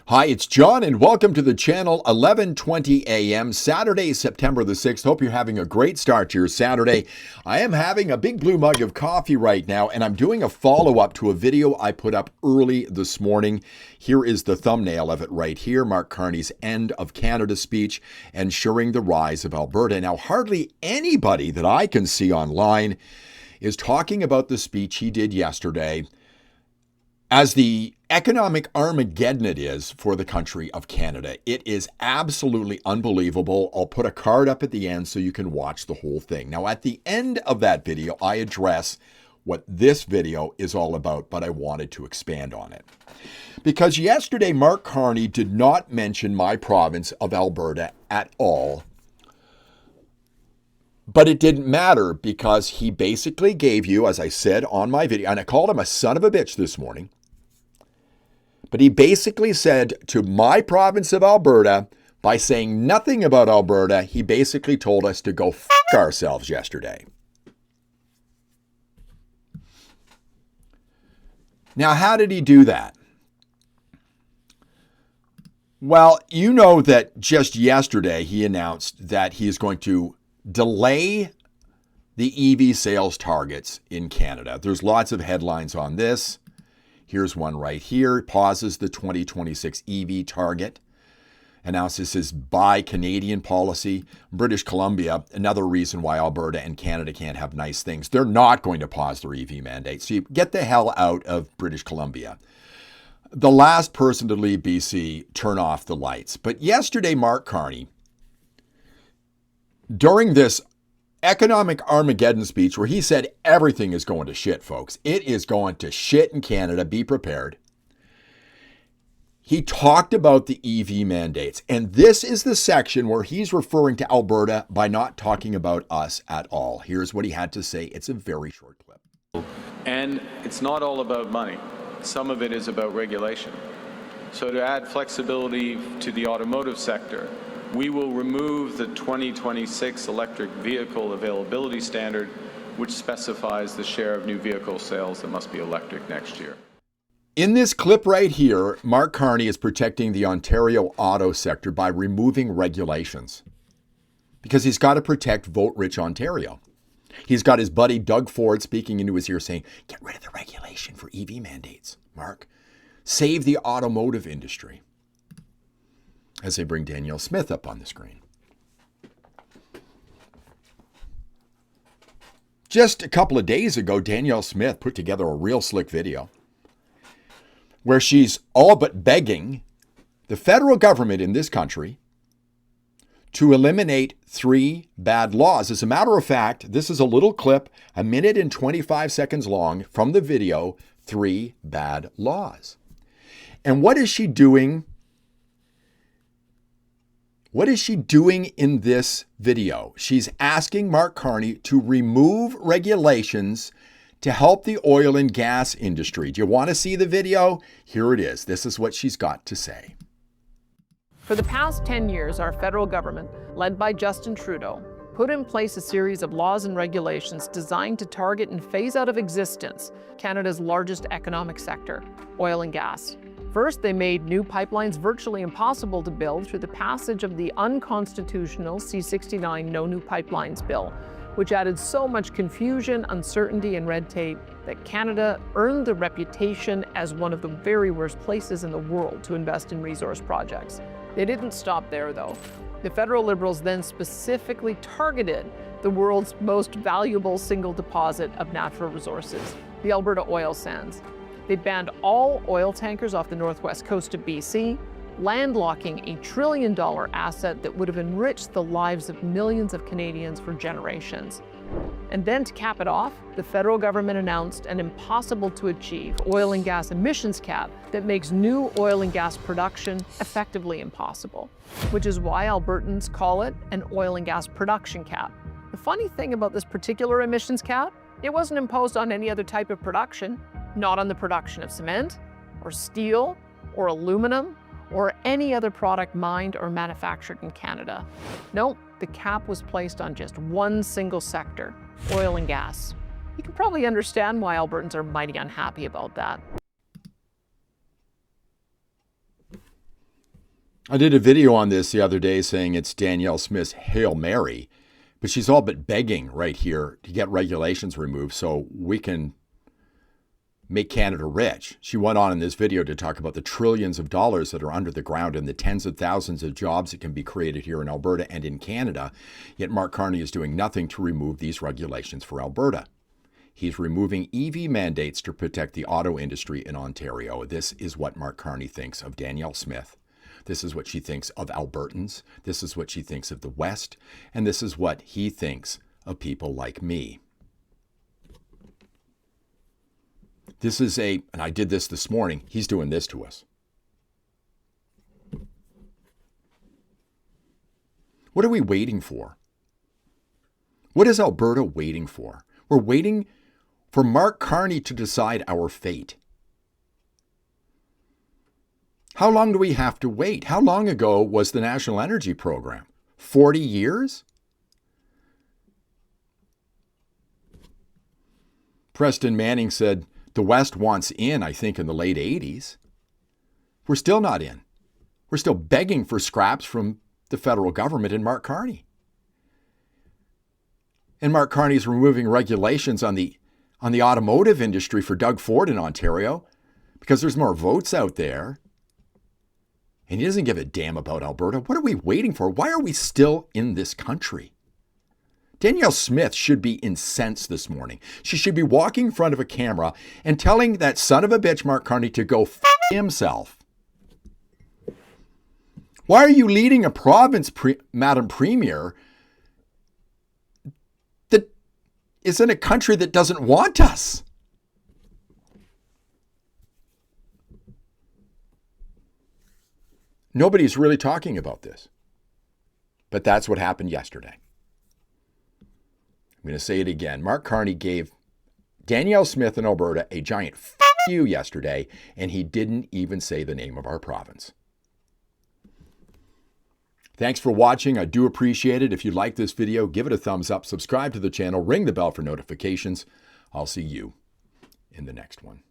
Hi, it's John, and welcome to the channel. 11:20 a.m. Saturday, September the 6th. Hope you're having a great start to your Saturday. I am having a big blue mug of coffee right now, and I'm doing a follow-up to a video I put up early this morning. Here is the thumbnail of it right here. Mark Carney's End of Canada speech, ensuring the rise of Alberta. Now, hardly anybody that I can see online is talking about the speech he did yesterday as the economic Armageddon it is for the country of Canada. It is absolutely unbelievable. I'll put a card up at the end so you can watch the whole thing. Now, at the end of that video, I address what this video is all about, but I wanted to expand on it. Because yesterday, Mark Carney did not mention my province of Alberta at all. But it didn't matter because he basically gave you, as I said on my video, and I called him a son of a bitch this morning, but he basically said to my province of Alberta, by saying nothing about Alberta, he basically told us to go f*** ourselves yesterday. Now, how did he do that? Well, you know that just yesterday he announced that he is going to delay the EV sales targets in Canada. There's lots of headlines on this. Here's one right here. Pauses the 2026 EV target. Announces his buy Canadian policy. British Columbia, another reason why Alberta and Canada can't have nice things. They're not going to pause their EV mandate. So you get the hell out of British Columbia. The last person to leave BC, turn off the lights. But yesterday, Mark Carney, during this economic Armageddon speech where he said everything is going to shit, folks. It is going to shit in Canada. Be prepared. He talked about the EV mandates. And this is the section where he's referring to Alberta by not talking about us at all. Here's what he had to say. It's a very short clip. And it's not all about money. Some of it is about regulation. So to add flexibility to the automotive sector, we will remove the 2026 electric vehicle availability standard, which specifies the share of new vehicle sales that must be electric next year. In this clip right here, Mark Carney is protecting the Ontario auto sector by removing regulations because he's got to protect vote-rich Ontario. He's got his buddy Doug Ford speaking into his ear saying, get rid of the regulation for EV mandates, Mark. Save the automotive industry. As they bring Danielle Smith up on the screen. Just a couple of days ago, Danielle Smith put together a real slick video where she's all but begging the federal government in this country to eliminate 3 bad laws. As a matter of fact, this is a little clip, 1 minute and 25 seconds long from the video, 3 bad laws. And what is she doing? What is she doing in this video? She's asking Mark Carney to remove regulations to help the oil and gas industry. Do you want to see the video? Here it is. This is what she's got to say. For the past 10 years, our federal government, led by Justin Trudeau, put in place a series of laws and regulations designed to target and phase out of existence Canada's largest economic sector, oil and gas. First, they made new pipelines virtually impossible to build through the passage of the unconstitutional C-69 No New Pipelines Bill, which added so much confusion, uncertainty, and red tape that Canada earned the reputation as one of the very worst places in the world to invest in resource projects. They didn't stop there, though. The federal Liberals then specifically targeted the world's most valuable single deposit of natural resources, the Alberta oil sands. They banned all oil tankers off the northwest coast of BC, landlocking a $1 trillion asset that would have enriched the lives of millions of Canadians for generations. And then to cap it off, the federal government announced an impossible-to-achieve oil and gas emissions cap that makes new oil and gas production effectively impossible, which is why Albertans call it an oil and gas production cap. The funny thing about this particular emissions cap, it wasn't imposed on any other type of production, not on the production of cement, or steel, or aluminum, or any other product mined or manufactured in Canada. No, the cap was placed on just one single sector, oil and gas. You can probably understand why Albertans are mighty unhappy about that. I did a video on this the other day saying it's Danielle Smith's Hail Mary, but she's all but begging right here to get regulations removed so we can make Canada rich. She went on in this video to talk about the trillions of dollars that are under the ground and the tens of thousands of jobs that can be created here in Alberta and in Canada. Yet Mark Carney is doing nothing to remove these regulations for Alberta. He's removing EV mandates to protect the auto industry in Ontario. This is what Mark Carney thinks of Danielle Smith. This is what she thinks of Albertans. This is what she thinks of the West. And this is what he thinks of people like me. This is and I did this morning, he's doing this to us. What are we waiting for? What is Alberta waiting for? We're waiting for Mark Carney to decide our fate. How long do we have to wait? How long ago was the National Energy Program? 40 years? Preston Manning said the West wants in, I think, in the late 80s. We're still not in. We're still begging for scraps from the federal government and Mark Carney. And Mark Carney is removing regulations on the automotive industry for Doug Ford in Ontario because there's more votes out there. And he doesn't give a damn about Alberta. What are we waiting for? Why are we still in this country? Danielle Smith should be incensed this morning. She should be walking in front of a camera and telling that son of a bitch, Mark Carney, to go f himself. Why are you leading a province, Madam Premier, that is in a country that doesn't want us? Nobody's really talking about this. But that's what happened yesterday. I'm going to say it again. Mark Carney gave Danielle Smith in Alberta a giant f you yesterday, and he didn't even say the name of our province. Thanks for watching. I do appreciate it. If you like this video, give it a thumbs up, subscribe to the channel, ring the bell for notifications. I'll see you in the next one.